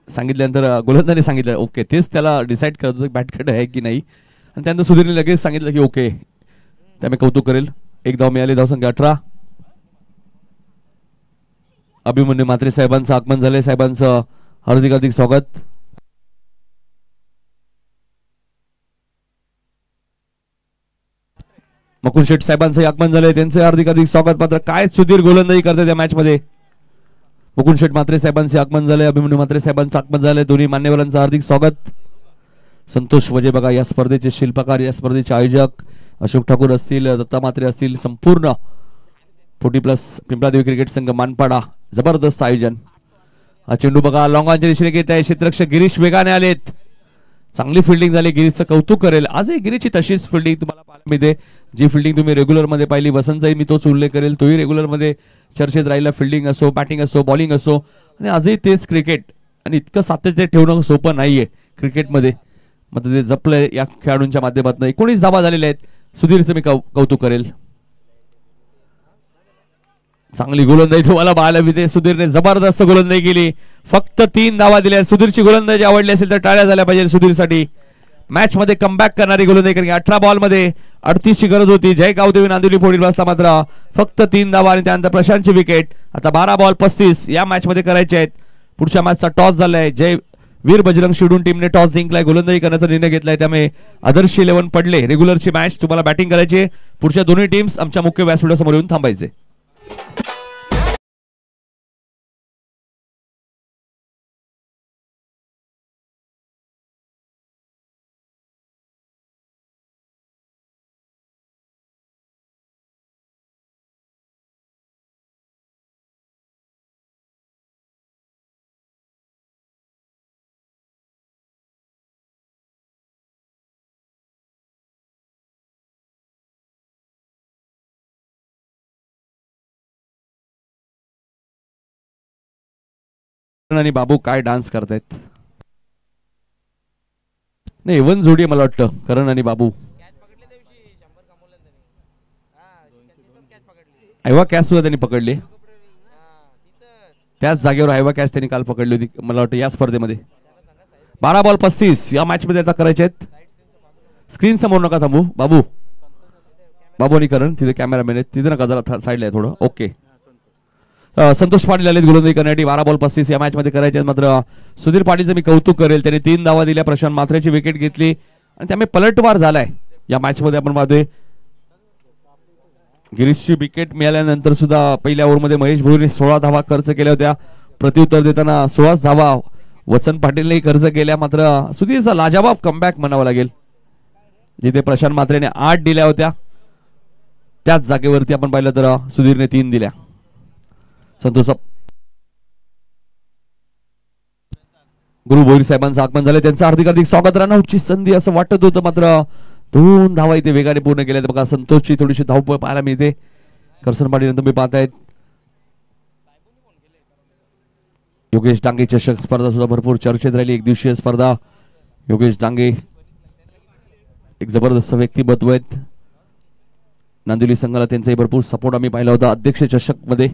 सांगितल्यानंतर गोलंदाने सांगितलं ओके. तेच त्याला डिसाईड करत होतं बॅटकट आहे की नाही. आणि त्यानंतर सुधीरने लगेच सांगितलं की ओके. त्यामुळे कौतुक करेल. एक धाव मिळाली. धावसंख्या 18. अभिमन्यू म्हात्रे साहेबांचं आगमन झाले. साहेबांचं हार्दिक हार्दिक स्वागत. मुकुल शेठ साहेबांचं आगमन झाले. त्यांचे हार्दिक हार्दिक स्वागत. मात्र काय सुधीर गोलंदाजी करतात या मॅच मध्ये. मुकुल शेठ म्हात्रे साहेबांचे आगमन झाले. अभिमन्यू म्हात्रे साहेबांचं आगमन झाले. दोन्ही मान्यवरांचं हार्दिक स्वागत. संतोष वजे बघा या स्पर्धेचे शिल्पकार, या स्पर्धेचे आयोजक अशोक ठाकूर असतील, दत्ता म्हात्रे असतील, संपूर्ण 40+ पिंपळादेवी क्रिकेट संघ मानपाडा. जबरदस्त आयोजन. हा चेंडू बघा लॉंग ऑनच्या दिशेने घेत आहे. क्षेत्ररक्षक गिरीश वेगाने आलेत. चांगली फिल्डिंग झाली. गिरीशचं कौतुक करेल. आजही गिरीशची तशीच फिल्डिंग तुम्हाला पाहायला मिळते जी फिल्डिंग तुम्ही रेग्युलर मध्ये पाहिली. वसंतचाही मी तोच उल्लेख करेल. तोही रेग्युलर मध्ये चर्चेत राहिला. फिल्डिंग असो, बॅटिंग असो, बॉलिंग असो. आणि आजही तेच क्रिकेट. आणि इतकं सातत्य ठेवणं सोपं नाहीये क्रिकेटमध्ये. मग ते जपलंय या खेळाडूंच्या माध्यमातून. 19 धावा झालेल्या आहेत. सुधीरचं मी कौतुक करेल. चांगली गोलंदाजी तुम्हाला पाहायला मिळते. सुधीरने जबरदस्त गोलंदाजी केली. फक्त 3 धावा दिल्या. सुधीरची गोलंदाजी आवडली असेल तर टाळ्या झाल्या पाहिजे सुधीरसाठी. मॅच मध्ये कमबॅक करणारी गोलंदाजी कारण 18 बॉल मध्ये 38 ची गरज होती. जय गावदेवी नांदिवली 40+ मात्र फक्त 3 धावा आणि त्यानंतर प्रशांतची विकेट. आता 12 बॉल 35 या मॅच मध्ये करायचे आहेत. पुढच्या मॅचचा टॉस झालाय. जय वीर बजरंग शिवडून टीमने टॉस जिंकलाय. गोलंदाजी करण्याचा निर्णय घेतलाय. त्यामुळे आदर्श 11 पडले. रेग्युलरची मॅच तुम्हाला बॅटिंग करायची. पुढच्या दोन्ही टीम्स आमच्या मुख्य व्यासपीठासमोर येऊन थांबायचे. आणि बाबू काय डान्स करतायत. नाही इवन जोडी मला वाटतं करण आणि बाबू. आयवा कॅच सुद्धा त्यांनी पकडली. त्याच जागेवर आयवा कॅच त्यांनी काल पकडली होती मला वाटतं या स्पर्धेमध्ये. 12 बॉल 35 या मॅच मध्ये आता करायचे आहेत. स्क्रीन समोर नका थांबू. बाबू आणि करण तिथे कॅमेरामॅन आहेत, तिथे नका, जरा साईडला आहे थोडं. ओके. संतोष पाटील आलेत गोलंदाजी करण्यासाठी. 12 बॉल 35 या मॅच मध्ये करायचे. मात्र सुधीर पाटीलचं मी कौतुक करेल, त्याने 3 धावा दिल्या, प्रशांत मात्रेची विकेट घेतली आणि त्यामुळे पलटवार झालाय या मॅच मध्ये. आपण पाहतोय गिरीशची विकेट मिळाल्यानंतर सुद्धा पहिल्या ओव्हरमध्ये महेश भोईरने 16 धावा खर्च केल्या होत्या. प्रत्युत्तर देताना 16 धावा वसंत पाटीलने खर्च केल्या. मात्र सुधीरचा लाजवाब कमबॅक म्हणावा लागेल, जिथे प्रशांत मात्रेने 8 दिल्या होत्या त्याच जागेवरती आपण पाहिलं तर सुधीरने 3 दिल्या. संतोष गुरु भोईर साहेबांचं आगमन झालं, त्यांचं हार्दिक स्वागत. रनआउटची संधी असं वाटत होतं, मात्र 2 धावा इथे वेगाने पूर्ण केल्या. बघा संतोषची थोडीशी धावपळ पाहायला मिळते. करसन पाटील तुम्ही पाहतायत. योगेश डांगे चषक स्पर्धा सुद्धा भरपूर चर्चेत राहिली, एक दिवसीय स्पर्धा. योगेश डांगे एक जबरदस्त व्यक्तिमत्व आहेत. नांदिवली संघाला त्यांचाही भरपूर सपोर्ट आम्ही पाहिला होता अध्यक्ष चषक मध्ये.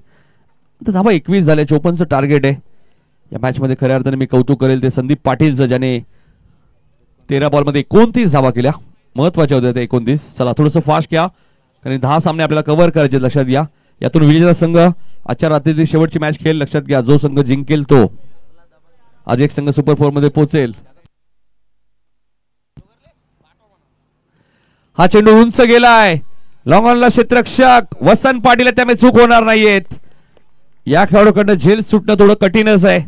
धावा 21 झाल्या, 54चं टार्गेट आहे या मॅच मध्ये. खऱ्या अर्थाने मी कौतुक करेल ते संदीप पाटीलचं, ज्याने 13 बॉल मध्ये 29 धावा केल्या. महत्वाच्या होत्या त्या 29. चला थोडंसं फास्ट घ्या, कारण 10 सामने आपल्याला कव्हर करायचे, लक्षात घ्या. यातून विजेता संघ आजच्या रात्री शेवटची मॅच खेळेल, लक्षात घ्या. जो संघ जिंकेल तो आज एक संघ सुपर 4 मध्ये पोहोचेल. हा चेंडू उंच गेलाय, लॉंग ऑनला क्षेत्ररक्षक वसंत पाटील, त्यामुळे चूक होणार नाहीयेत. या खेळाडूकडनं झेल सुटणं थोडं कठीणच आहे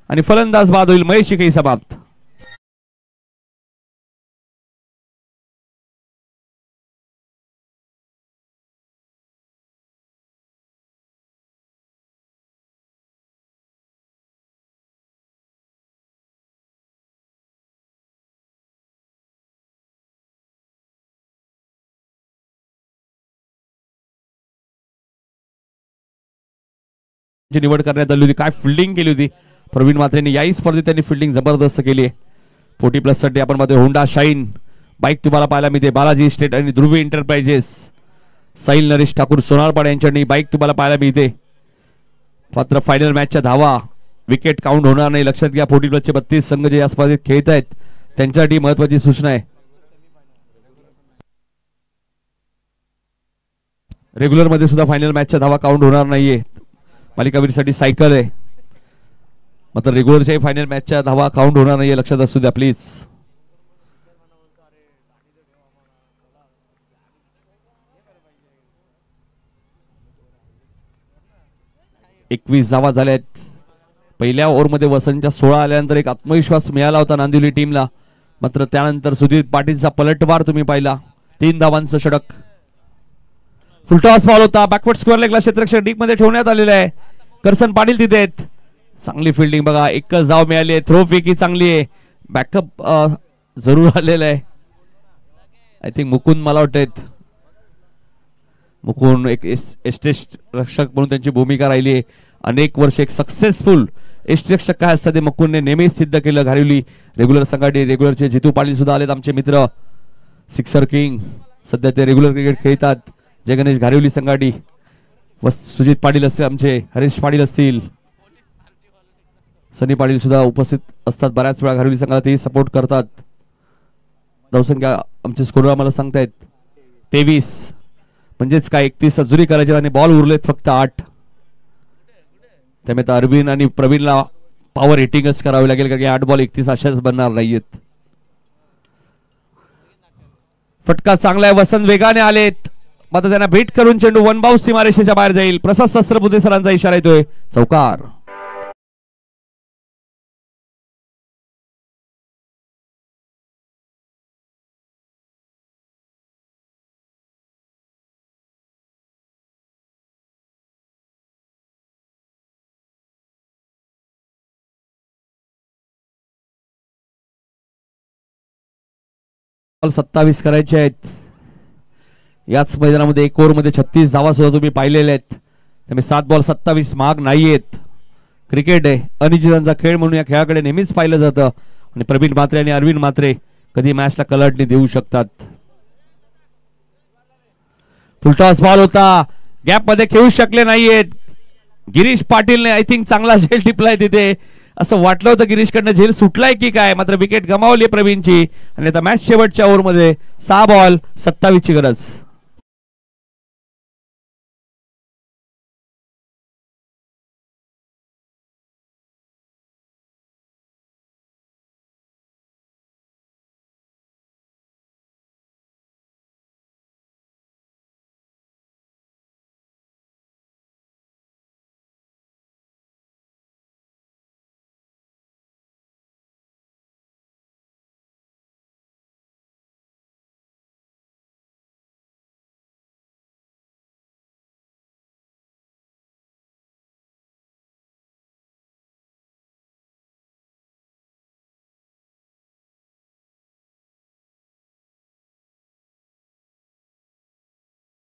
आणि फलंदाज बाद होईल. महेश शिकई समाप्त. निवड करण्यात आली होती. काय फिल्डिंग केली होती प्रवीण मात्रेने. याही स्पर्धेत त्यांनी फिल्डिंग जबरदस्त केली आहे. 40+ साठी आपण मध्ये होंडा शाईन बाईक तुम्हाला पाहायला मिळते. बालाजी स्टेट आणि ध्रुवी एंटरप्राइजेस, साहिल नरेश ठाकूर सोनारपाडा यांच्यानी बाईक तुम्हाला पाहायला मिळते. मात्र फायनल मॅचच्या धावा विकेट काउंट होणार नाही, लक्षात घ्या. 40+ 32 संघ जे या स्पर्धेत खेळत आहेत त्यांच्यासाठी महत्वाची सूचना आहे. रेग्युलर मध्ये सुद्धा फायनल मॅचच्या धावा काउंट होणार नाहीये. मालिकावीरसाठी सायकल आहे, मात्र रेग्युलरच्या फायनल मॅचच्या धावा काउंट होणार नाहीये, लक्षात असू द्या प्लीज. एकवीस धावा झाल्यात. पहिल्या ओव्हरमध्ये वसंतच्या 16 आल्यानंतर एक आत्मविश्वास मिळाला होता नांदिवली टीमला, मात्र त्यानंतर सुधीर पाटीलचा पलटवार तुम्ही पाहिला. 3 धावांचं षटक. फुलटॉस बॉल होता, बॅकवर्ड स्क्वेअर लेगला क्षेत्ररक्षक डीप मध्ये ठेवण्यात आलेला आहे. करसन पाटील तिथे आहेत. चांगली फिल्डिंग बघा, एकच धाव मिळाली आहे. थ्रो फेकी चांगली आहे. बॅकअप जरूर आलेला आहे. आय थिंक मुकुंद, मला वाटत मुकुंद एक एस्टेस्ट रक्षक म्हणून त्यांची भूमिका राहिली आहे. अनेक वर्ष एक सक्सेसफुल एस्टेस्ट रक्षक काय असतात ते मुकुंदने नेहमीच सिद्ध केलं. घारिवली रेग्युलर संघाटी रेग्युलरचे जितू पाटील सुद्धा आलेत, आमचे मित्र सिक्सर किंग. सध्या ते रेग्युलर क्रिकेट खेळतात. जय गणेश घारिवली संघाटी व सुजित पाटील असतील, आमचे हरीश पाटील असतील, सनी पाटील सुद्धा उपस्थित असतात बऱ्याच वेळा घारिवली संघाला, तेही सपोर्ट करतात. धावसंख्या आमचे स्कोर आम्हाला सांगतायत 23, म्हणजेच काय 31 अजूनही करायचे आणि बॉल उरलेत फक्त 8. त्यामुळे अरविंद आणि प्रवीणला पॉवर हिटिंगच करावी लागेल, कारण की 8 बॉल 31 अशाच बनणार नाहीयेत. फटका चांगला आहे. वसंत वेगाने आलेत, मात्र त्यांना भेट करून चेंडू वन बाउंस सीमारेषेच्या बाहेर जाईल. प्रसाद सहस्त्रबुद्धे सरांचा इशारा येतोय. चौकार. बॉल 27 करायचे आहेत. याच मैदानामध्ये एक ओव्हरमध्ये 36 धावा सुद्धा तुम्ही पाहिलेल्या आहेत. त्यामुळे 7 बॉल 27 महाग नाहीयेत. क्रिकेट आहे, अनिश्चितांचा खेळ म्हणून या खेळाकडे नेहमीच पाहिलं जातं आणि प्रवीण म्हात्रे आणि अरविंद म्हात्रे कधी मॅचला कलटणी देऊ शकतात. फुलटॉस बॉल होता, गॅप मध्ये खेळू शकले नाहीयेत. गिरीश पाटीलने आय थिंक चांगला झेल टिपलाय तिथे. असं वाटलं होतं गिरीशकडनं झेल सुटलाय की काय, मात्र विकेट गमावली प्रवीणची आणि आता मॅच शेवटच्या ओव्हरमध्ये 6 बॉल 27 ची गरज.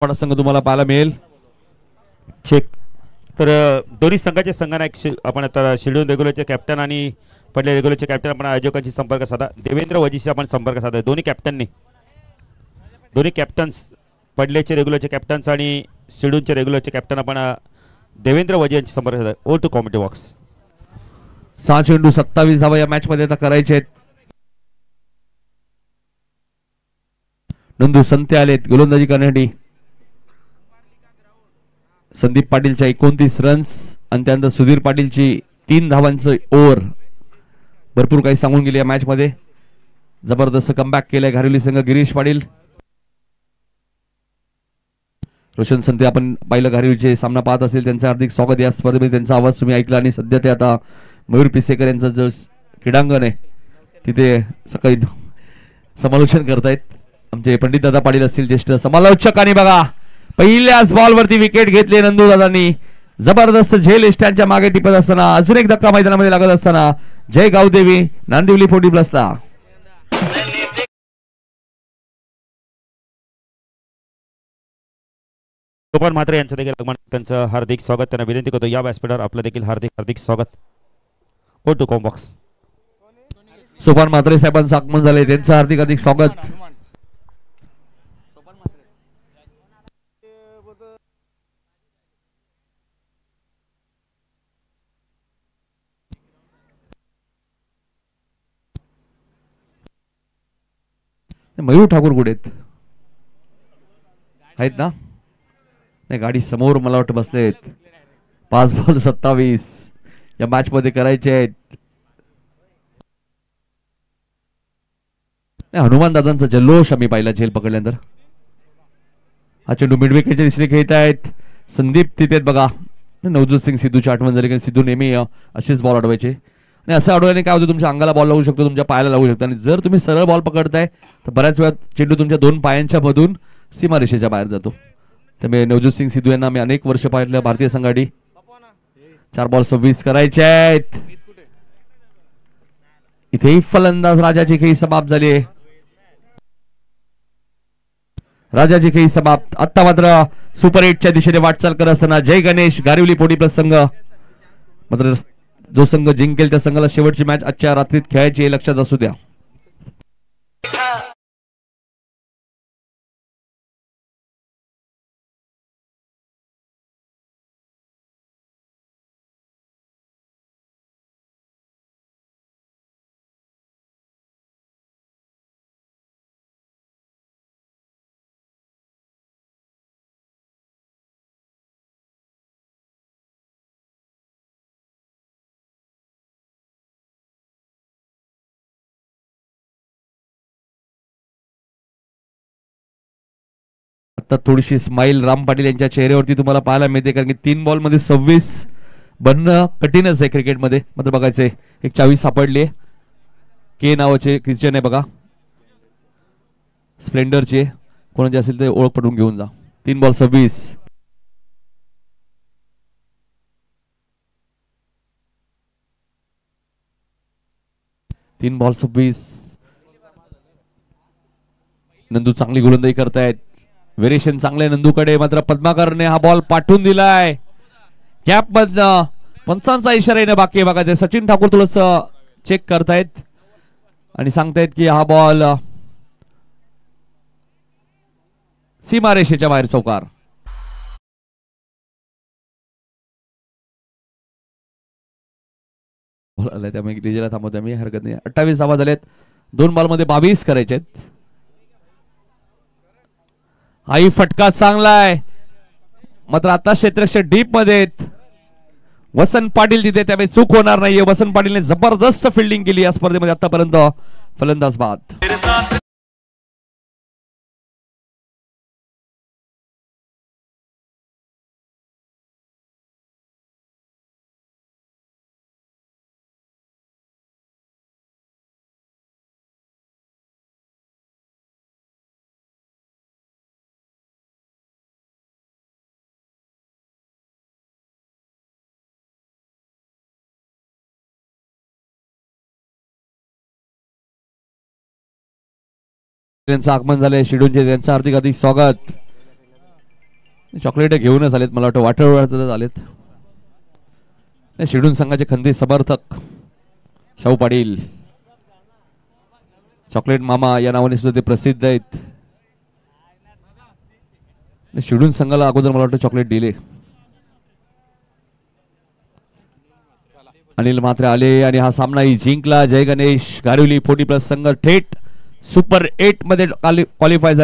संघ तुम्हाला पाहायला मिळेल. चेक. तर दोन्ही संघाचे संघनायक आपण आता शिल्डून रेग्युलरचे कॅप्टन आणि पडले रेग्युलरचे कॅप्टन आपण आयोजकांशी संपर्क साधा. देवेंद्र वजीशी आपण संपर्क साधा. दोन्ही कॅप्टन्स पडलेचे रेग्युलरचे कॅप्टन्स आणि शिल्डूनचे रेग्युलरचे कॅप्टन आपण देवेंद्र वजी यांची संपर्क साधा. Over to commentary box. 6 चेंडू 27 धावा या मॅच मध्ये आता करायचे आहेत. नंदू संते आलेत गोलंदाजी करण्यासाठी. संदीप पाटीलच्या 29 रन्स आणि त्यानंतर सुधीर पाटीलची 3 धावांचं ओव्हर. भरपूर काही सांगून गेले या मॅच मध्ये. जबरदस्त कमबॅक केलंय घारिवली संघ. गिरीश पाटील, रोशन संते आपण पाहिलं घारिवलीचे सामना पाहत असेल त्यांचं हार्दिक स्वागत. या स्पर्धेमध्ये त्यांचा आवाज तुम्ही ऐकला आणि सध्या ते आता मयूर पिसेकर यांचं जो क्रीडांगण आहे तिथे सकाळी समालोचन करतायत. आमचे पंडित दादा पाटील असतील ज्येष्ठ समालोचक. आणि बघा पहिल्याच बॉलवरती विकेट घेतले नंदू दादांनी. जबरदस्त झेल इष्टांच्या मागे टिपत असताना अजून एक धक्का मैदानामध्ये लागत असताना जय गावदेवी नांदिवली 40+ला. सोपान म्हात्रे यांचं देखील आगमन. त्यांचं हार्दिक स्वागत. त्यांना विनंती करतो या व्यासपीठावर आपलं देखील हार्दिक स्वागत. Over to com box. Sopan Mhatre साहेबांचं आगमन झाले. त्यांचं हार्दिक स्वागत. मयूर ठाकूर कुठे आहेत ना? नाही, गाडी समोर मला वाटतं बसलेत. 5 बॉल 27 या मॅच मध्ये करायचे आहेत. हनुमान दादांचा जल्लोष आम्ही पाहिला झेल पकडल्यानंतर. हा चेंडू मिड विकेटच्या दिशेने खेळत आहेत. संदीप तिथे बघा. नवजोत सिंग सिद्धूची आठवण झाली. सिद्धू नेहमी असेच बॉल अडवायचे आणि असं अडवल्याने काय होतं, तुमच्या अंगाला बॉल लागू शकतो, तुमच्या पायाला लागू शकतो. आणि जर तुम्ही सरळ बॉल पकडताय तर बऱ्याच वेळा चेंडू तुमच्या 2 पायांच्या मधून सीमारेषेच्या बाहेर जातो. त्यामुळे नवजोत सिंग सिद्धू यांना आम्ही अनेक वर्ष पाहिलं भारतीय संघाडी. 4 बॉल 26 करायचे आहेत. इथेही फलंदाज राजाची खेळी समाप्त झाली आहे. राजाची खेळी समाप्त. आता मात्र सुपर 8च्या दिशेने वाटचाल करत असताना जय गणेश गारिवली 40+ संघ. मात्र जो संघ जिंकेल त्या संघाला शेवटची मॅच आजच्या रात्रीत खेळायची लक्षात असू द्या. आता थोडीशी स्माइल राम पाटील यांच्या चेहऱ्यावरती तुम्हाला पाहायला मिळते, कारण की 3 बॉल मध्ये 26 बनणं कठीणच आहे क्रिकेटमध्ये. मात्र बघायचंय एक 40 सापडली. के नावाचे क्रिश्चियन आहे बघा, स्प्लेंडरचे. कोणाचे असेल ते ओळख पटवून घेऊन जा. 3 बॉल 26. तीन बॉल 26. नंदू चांगली गोलंदाजी करतायत. व्हेरिएशन चांगले नंदूकडे. मात्र पद्माकरने हा बॉल पाठवून दिलाय कॅप मधनं. पंचांचा इशारा येणं बाकी आहे बघायचं. सचिन ठाकूर थोडस चेक करतायत आणि सांगतायत की हा बॉल सीमारेषेच्या बाहेर चौकार. बॉल आलाय त्यामुळे डीजेला थांबवतो मी, हरकत नाही. 28 धावा झालेत, 2 बॉलमध्ये 22 करायचे आहेत. हाही फटका चांगला आहे, मात्र आता क्षेत्ररक्षक डीप मध्ये आहेत. वसंत पाटील तिथे, त्यामुळे चूक होणार नाहीये. वसंत पाटीलने जबरदस्त फिल्डिंग केली या स्पर्धेमध्ये आतापर्यंत. फलंदाज बाद. त्यांचं आगमन झालंय शिडूनचे, त्यांचं हार्दिक हार्दिक स्वागत. चॉकलेट घेऊनच आलेत, मला वाटतं वाटतच आलेत. शिडून संघाचे खंदी समर्थक शाहू पाटील, चॉकलेट मामा या नावाने सुद्धा ते प्रसिद्ध आहेत. शिडून संघाला अगोदर मला वाटतं चॉकलेट दिले. अनिल म्हात्रे आले आणि हा सामनाही जिंकला. जय गणेश गारिवली 40+ संघ थेट सुपर 8 मध्ये क्वालिफाय झाला.